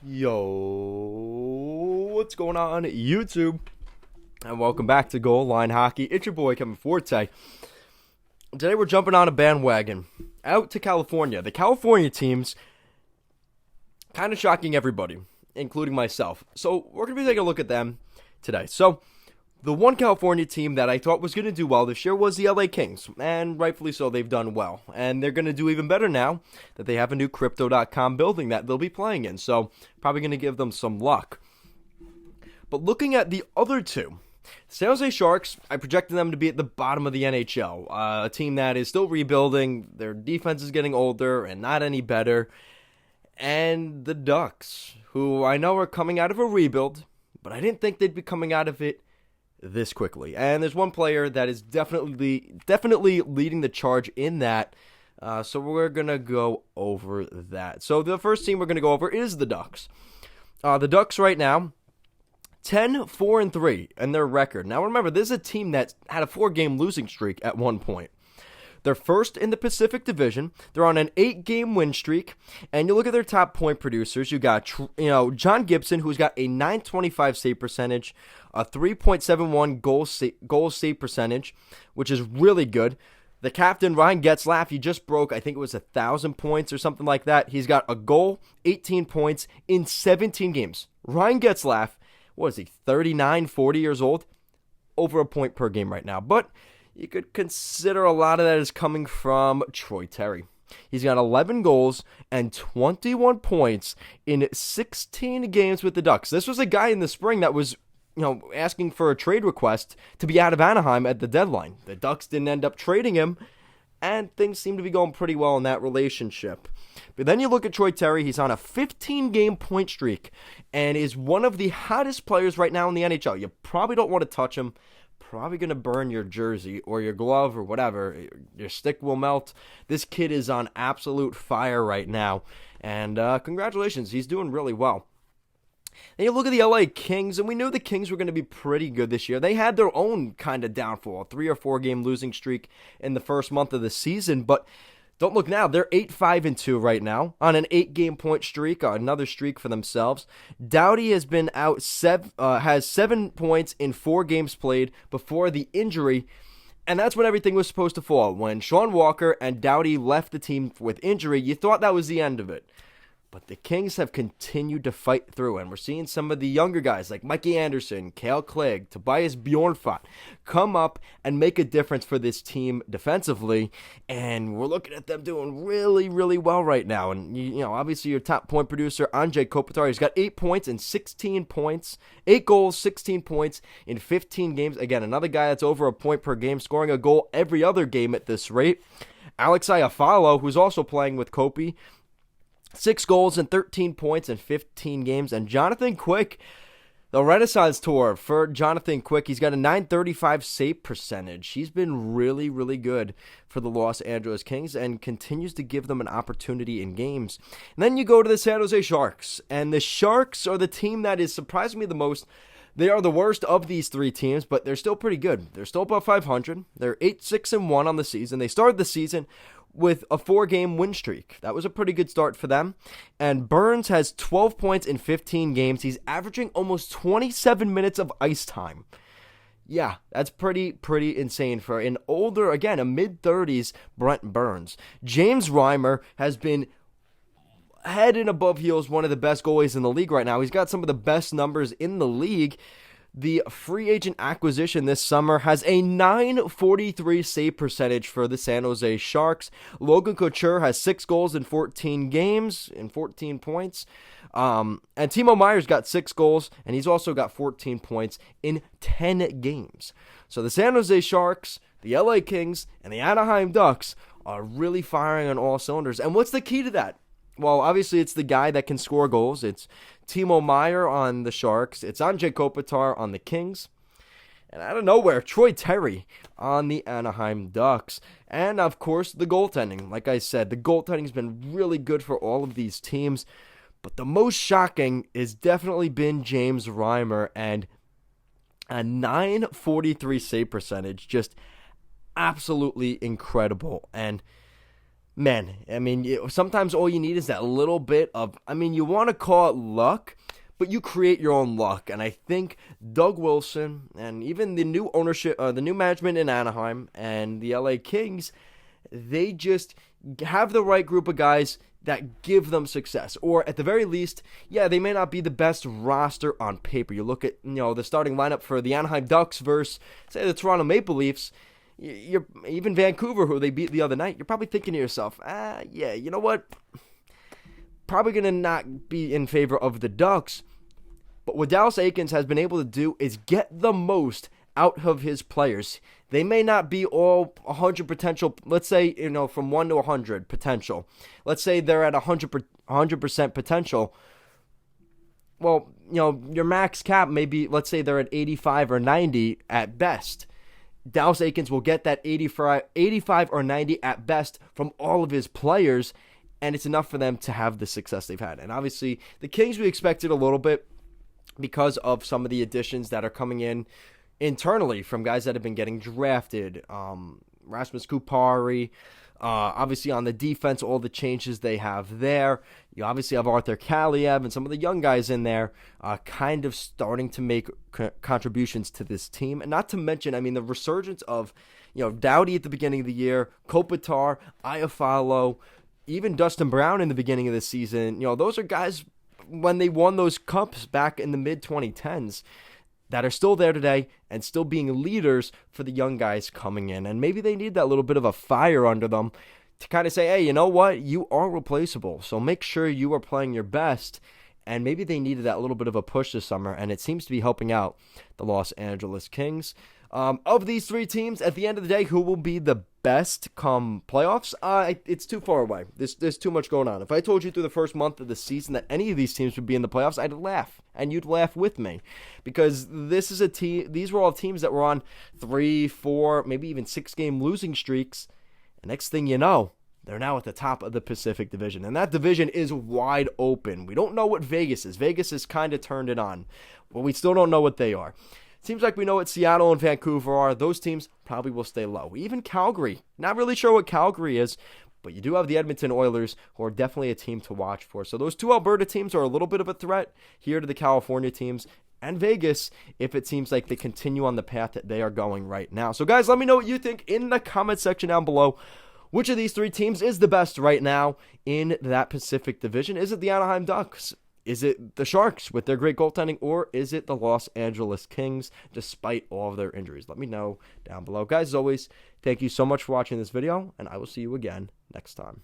Yo, what's going on, YouTube? And welcome back to Goal Line Hockey. It's your boy, Kevin Forte. Today we're jumping on a bandwagon out to California. The California teams kind of shocking everybody, including myself. So we're going to be taking a look at them today. So the one California team that I thought was going to do well this year was the LA Kings, and rightfully so, they've done well. And they're going to do even better now that they have a new Crypto.com building that they'll be playing in, so probably going to give them some luck. But looking at the other two, San Jose Sharks, I projected them to be at the bottom of the NHL, a team that is still rebuilding, their defense is getting older and not any better, and the Ducks, who I know are coming out of a rebuild, but I didn't think they'd be coming out of it this quickly. And there's one player that is definitely leading the charge in that. So we're going to go over that. So the first team we're going to go over is the Ducks. The Ducks right now, 10-4-3 in their record. Now remember, this is a team that had a 4-game losing streak at one point. They're first in the Pacific Division. They're on an 8-game win streak. And you look at their top point producers. You got, John Gibson, who's got a .925 save percentage, a 3.71 goal save percentage, which is really good. The captain, Ryan Getzlaf, he just broke, I think it was 1,000 points or something like that. He's got a goal, 18 points in 17 games. Ryan Getzlaf, what is he, 39, 40 years old? Over a point per game right now. But you could consider a lot of that is coming from Troy Terry. He's got 11 goals and 21 points in 16 games with the Ducks. This was a guy in the spring that was, asking for a trade request to be out of Anaheim at the deadline. The Ducks didn't end up trading him, and things seem to be going pretty well in that relationship. But then you look at Troy Terry. He's on a 15-game point streak and is one of the hottest players right now in the NHL. You probably don't want to touch him. Probably going to burn your jersey or your glove or whatever. Your stick will melt. This kid is on absolute fire right now. And congratulations. He's doing really well. Then you look at the LA Kings, and we knew the Kings were going to be pretty good this year. They had their own kind of downfall, a 3 or 4 game losing streak in the first month of the season, but don't look now. They're 8-5-2 right now on an 8-game point streak, another streak for themselves. Doughty has been out, has 7 points in 4 games played before the injury, and that's when everything was supposed to fall. When Sean Walker and Doughty left the team with injury, you thought that was the end of it. But the Kings have continued to fight through, and we're seeing some of the younger guys like Mikey Anderson, Cale Clegg, Tobias Bjornfot come up and make a difference for this team defensively, and we're looking at them doing really, really well right now. And, obviously your top point producer, Anze Kopitar, he's got 8 points and 16 points, 8 goals, 16 points in 15 games. Again, another guy that's over a point per game, scoring a goal every other game at this rate. Alex Iafallo, who's also playing with Kopi, 6 goals and 13 points in 15 games. And Jonathan Quick, the Renaissance tour for Jonathan Quick. He's got a .935 save percentage. He's been really, really good for the Los Angeles Kings and continues to give them an opportunity in games. And then you go to the San Jose Sharks. And the Sharks are the team that is surprising me the most. They are the worst of these 3 teams, but they're still pretty good. They're still above 500. They're 8-6-1 on the season. They started the season with a 4-game win streak. That was a pretty good start for them. And Burns has 12 points in 15 games. He's averaging almost 27 minutes of ice time. Yeah, that's pretty insane for an older, again, a mid-30s Brent Burns. James Reimer has been head and above heels one of the best goalies in the league right now. He's got some of the best numbers in the league. The free agent acquisition this summer has a .943 save percentage for the San Jose Sharks. Logan Couture has 6 goals in 14 games and 14 points. And Timo Meier's got 6 goals, and he's also got 14 points in 10 games. So the San Jose Sharks, the LA Kings, and the Anaheim Ducks are really firing on all cylinders. And what's the key to that? Well, obviously, it's the guy that can score goals. It's Timo Meier on the Sharks. It's Anze Kopitar on the Kings. And out of nowhere, Troy Terry on the Anaheim Ducks. And, of course, the goaltending. Like I said, the goaltending's been really good for all of these teams. But the most shocking has definitely been James Reimer. And a .943 save percentage. Just absolutely incredible. And man, I mean, sometimes all you need is that little bit of, I mean, you want to call it luck, but you create your own luck. And I think Doug Wilson and even the new ownership, the new management in Anaheim and the LA Kings, they just have the right group of guys that give them success. Or at the very least, yeah, they may not be the best roster on paper. You look at, the starting lineup for the Anaheim Ducks versus, say, the Toronto Maple Leafs. You're even Vancouver, who they beat the other night. You're probably thinking to yourself, yeah, you know what? Probably going to not be in favor of the Ducks. But what Dallas Eakins has been able to do is get the most out of his players. They may not be all 100 potential, let's say, from 1 to 100 potential. Let's say they're at 100% potential. Well, your max cap maybe, let's say they're at 85 or 90 at best. Dallas Eakins will get that 85 or 90 at best from all of his players, and it's enough for them to have the success they've had. And obviously, the Kings, we expected a little bit because of some of the additions that are coming in internally from guys that have been getting drafted. Rasmus Kupari, obviously on the defense, all the changes they have there. You obviously have Arthur Kaliev and some of the young guys in there kind of starting to make contributions to this team. And not to mention, I mean, the resurgence of, Doughty at the beginning of the year, Kopitar, Iafallo, even Dustin Brown in the beginning of the season. Those are guys, when they won those cups back in the mid-2010s, that are still there today and still being leaders for the young guys coming in. And maybe they need that little bit of a fire under them to kind of say, hey, you know what? You are replaceable, so make sure you are playing your best. And maybe they needed that little bit of a push this summer, and it seems to be helping out the Los Angeles Kings. Of these three teams, at the end of the day, who will be the best come playoffs? It's too far away. There's too much going on. If I told you through the first month of the season that any of these teams would be in the playoffs, I'd laugh, and you'd laugh with me, because this is a team. These were all teams that were on 3, 4, maybe even 6-game losing streaks. And next thing you know, they're now at the top of the Pacific Division, and that division is wide open. We don't know what Vegas is. Vegas has kind of turned it on, but we still don't know what they are. Seems like we know what Seattle and Vancouver are. Those teams probably will stay low. Even Calgary. Not really sure what Calgary is, but you do have the Edmonton Oilers, who are definitely a team to watch for. So those two Alberta teams are a little bit of a threat here to the California teams and Vegas, if it seems like they continue on the path that they are going right now. So guys, let me know what you think in the comment section down below. Which of these three teams is the best right now in that Pacific Division? Is it the Anaheim Ducks? Is it the Sharks with their great goaltending, or is it the Los Angeles Kings despite all of their injuries? Let me know down below. Guys, as always, thank you so much for watching this video, and I will see you again next time.